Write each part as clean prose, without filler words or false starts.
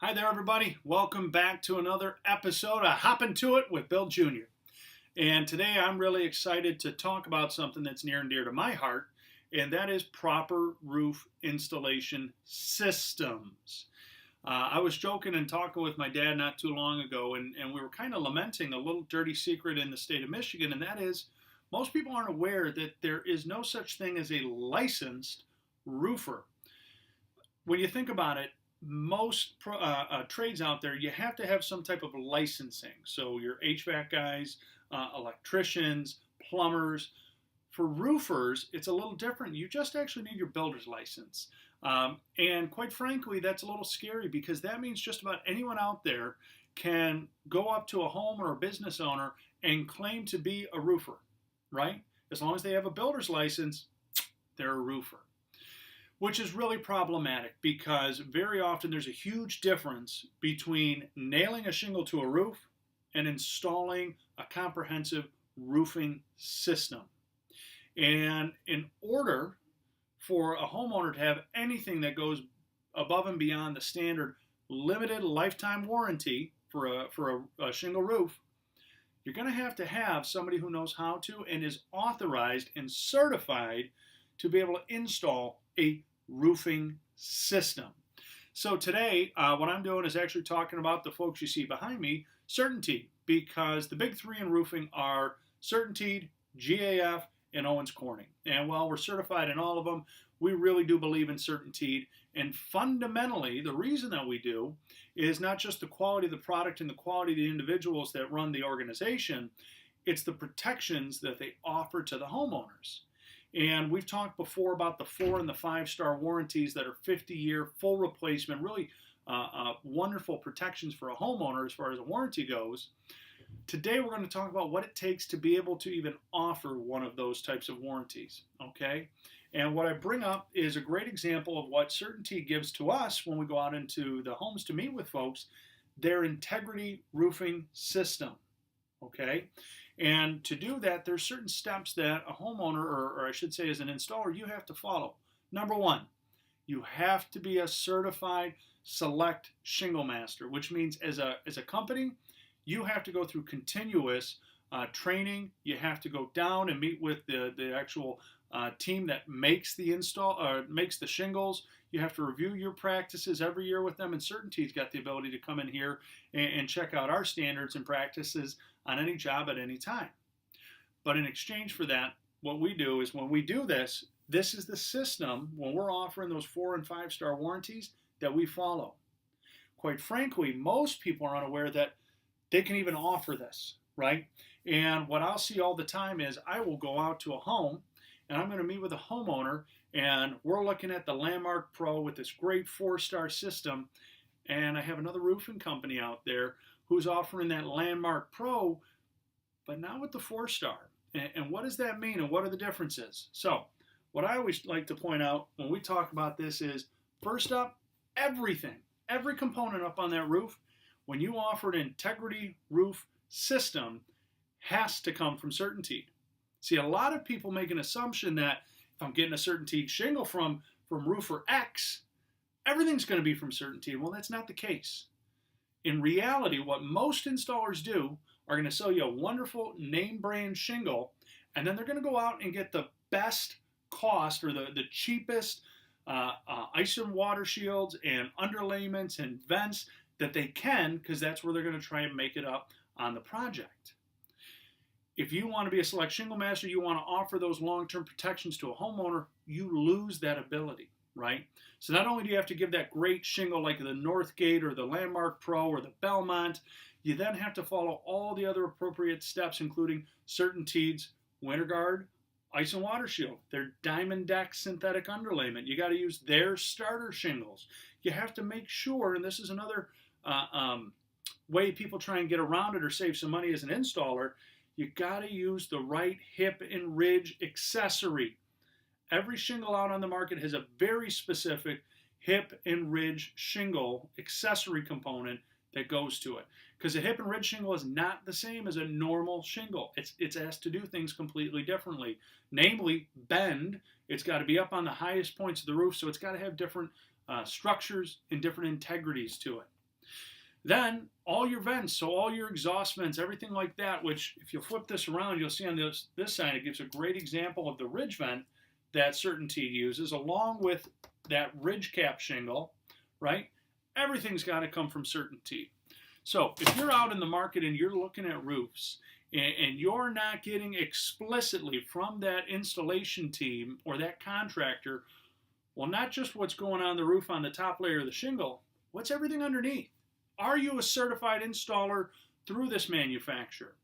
Hi there, everybody. Welcome back to another episode of Hoppin' to It with Bill Jr. And today I'm really excited to talk about something that's near and dear to my heart, and that is proper roof installation systems. I was joking and talking with my dad not too long ago, and we were kind of lamenting a little dirty secret in the state of Michigan, and that is most people aren't aware that there is no such thing as a licensed roofer. When you think about it, most trades out there, you have to have some type of licensing. So your HVAC guys, electricians, plumbers. For roofers, it's a little different. You just actually need your builder's license. And quite frankly, that's a little scary because that means just about anyone out there can go up to a home or a business owner and claim to be a roofer, right? As long as they have a builder's license, they're a roofer, which is really problematic because very often there's a huge difference between nailing a shingle to a roof and installing a comprehensive roofing system. And in order for a homeowner to have anything that goes above and beyond the standard limited lifetime warranty for a shingle roof, you're going to have somebody who knows how to and is authorized and certified to be able to install a roofing system. So today, what I'm doing is actually talking about the folks you see behind me, Certainty, because the big three in roofing are Certainty, GAF, and Owens Corning. And while we're certified in all of them, we really do believe in Certainty. And fundamentally, the reason that we do is not just the quality of the product and the quality of the individuals that run the organization, it's the protections that they offer to the homeowners. And we've talked before about the 4 and the 5-star warranties that are 50-year full replacement, really wonderful protections for a homeowner as far as a warranty goes. Today we're going to talk about what it takes to be able to even offer one of those types of warranties, okay? And what I bring up is a great example of what Certainty gives to us when we go out into the homes to meet with folks, their integrity roofing system, okay? And to do that, there's certain steps that a homeowner, or I should say as an installer, you have to follow. Number one, you have to be a certified select shingle master, which means as a company, you have to go through continuous training. You have to go down and meet with the actual team that makes the makes the shingles. You have to review your practices every year with them, and Certainty's got the ability to come in here and check out our standards and practices on any job at any time. But in exchange for that, what we do is when we do this, this is the system when we're offering those 4 and 5-star warranties that we follow. Quite frankly, most people are unaware that they can even offer this, right? And what I'll see all the time is I will go out to a home and I'm going to meet with a homeowner and we're looking at the Landmark Pro with this great 4-star system, and I have another roofing company out there who's offering that Landmark Pro, but not with the 4-star. And what does that mean and what are the differences? So what I always like to point out when we talk about this is, first up, everything, every component up on that roof, when you offer an integrity roof system, has to come from Certainty. See, a lot of people make an assumption that if I'm getting a Certainty shingle from roofer X, everything's going to be from Certainty. Well, that's not the case. In reality, what most installers do are going to sell you a wonderful name brand shingle, and then they're going to go out and get the best cost or the cheapest ice and water shields and underlayments and vents that they can, because that's where they're going to try and make it up on the project. If you want to be a select shingle master, you want to offer those long-term protections to a homeowner, you lose that ability, right? So not only do you have to give that great shingle like the Northgate or the Landmark Pro or the Belmont, you then have to follow all the other appropriate steps, including Certainty's WinterGuard, ice and water shield, their Diamond Deck synthetic underlayment. You got to use their starter shingles. You have to make sure, and this is another way people try and get around it or save some money as an installer, you got to use the right hip and ridge accessory. Every shingle out on the market has a very specific hip and ridge shingle accessory component that goes to it. Because a hip and ridge shingle is not the same as a normal shingle. It's asked to do things completely differently. Namely, bend. It's got to be up on the highest points of the roof, so it's got to have different structures and different integrities to it. Then all your vents, so all your exhaust vents, everything like that, which if you flip this around, you'll see on this side, it gives a great example of the ridge vent that CertainTeed uses, along with that ridge cap shingle, right? Everything's got to come from CertainTeed. So if you're out in the market and you're looking at roofs and you're not getting explicitly from that installation team or that contractor, well, not just what's going on the roof on the top layer of the shingle, what's everything underneath? Are you a certified installer through this manufacturer?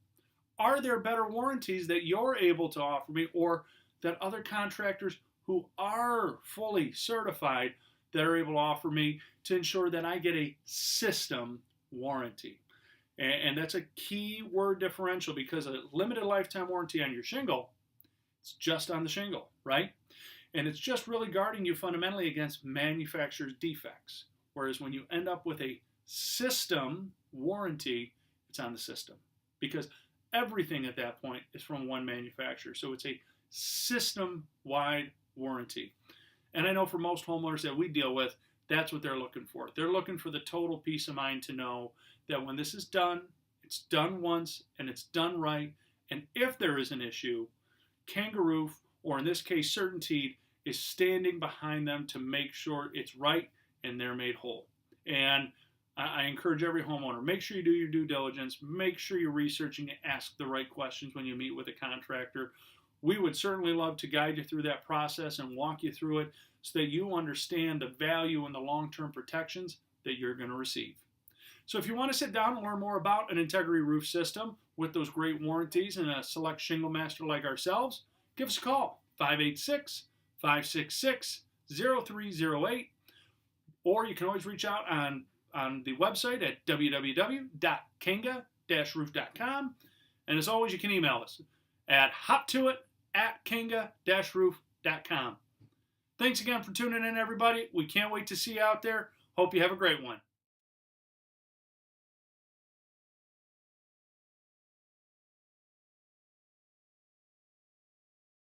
Are there better warranties that you're able to offer me, or that other contractors who are fully certified that are able to offer me to ensure that I get a system warranty? And that's a key word differential, because a limited lifetime warranty on your shingle, it's just on the shingle, right? And it's just really guarding you fundamentally against manufacturer's defects. Whereas when you end up with a system warranty, it's on the system, because everything at that point is from one manufacturer. So it's a system-wide warranty. And I know for most homeowners that we deal with, that's what they're looking for. They're looking for the total peace of mind to know that when this is done, it's done once and it's done right. And if there is an issue, Kanga Roof, or in this case CertainTeed, is standing behind them to make sure it's right and they're made whole. And I encourage every homeowner, make sure you do your due diligence, make sure you're researching and ask the right questions when you meet with a contractor. We would certainly love to guide you through that process and walk you through it so that you understand the value and the long-term protections that you're going to receive. So if you want to sit down and learn more about an Integrity roof system with those great warranties and a select shingle master like ourselves, give us a call, 586-566-0308, or you can always reach out on the website at www.kanga-roof.com. And as always, you can email us at hoptoit@kanga-roof.com. Thanks again for tuning in, everybody. We can't wait to see you out there. Hope you have a great one.